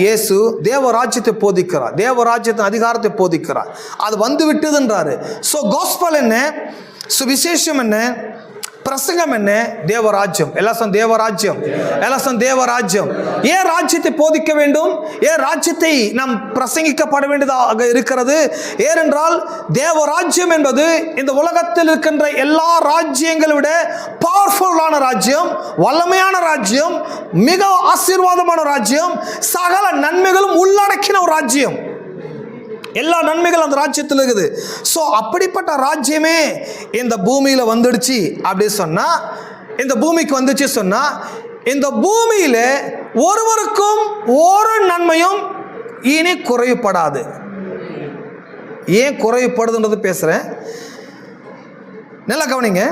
இயேசு தேவராஜ்யத்தை போதிக்கிறார், தேவராஜ்யத்தின் அதிகாரத்தை போதிக்கிறார். அது வந்து விட்டதுன்றாரு. ஸோ காஸ்பல் என்ன, சுவிசேஷம் என்ன, பிரசங்கம் என்ன? தேவராஜ்யம். எல்லாம் தேவராஜ்யம், எல்லாம் தேவராஜ்யம். ஏன் ராஜ்யத்தை போதிக்க வேண்டும்? ஏன் ராஜ்யத்தை நாம் பிரசங்கிக்கப்பட வேண்டியதாக இருக்கிறது? ஏனென்றால் தேவராஜ்யம் என்பது இந்த உலகத்தில் இருக்கின்ற எல்லா ராஜ்யங்களை விட பவர்ஃபுல்லான ராஜ்யம், வல்லமையான ராஜ்யம், மிக ஆசீர்வாதமான ராஜ்யம், சகல நன்மைகளும் உள்ளடக்கின ஒரு ராஜ்யம். எல்லா நன்மைகள் அந்த ராஜ்யத்தில் இருக்குது. ஸோ அப்படிப்பட்ட ராஜ்யமே இந்த பூமியில் வந்துடுச்சு அப்படி சொன்னால், இந்த பூமிக்கு வந்துச்சு சொன்னால், இந்த பூமியில் ஒருவருக்கும் ஒரு நன்மையும் இனி குறைவுபடாது. ஏன் குறைவுபடுதுன்றது பேசுகிறேன், நல்லா கவனிங்க.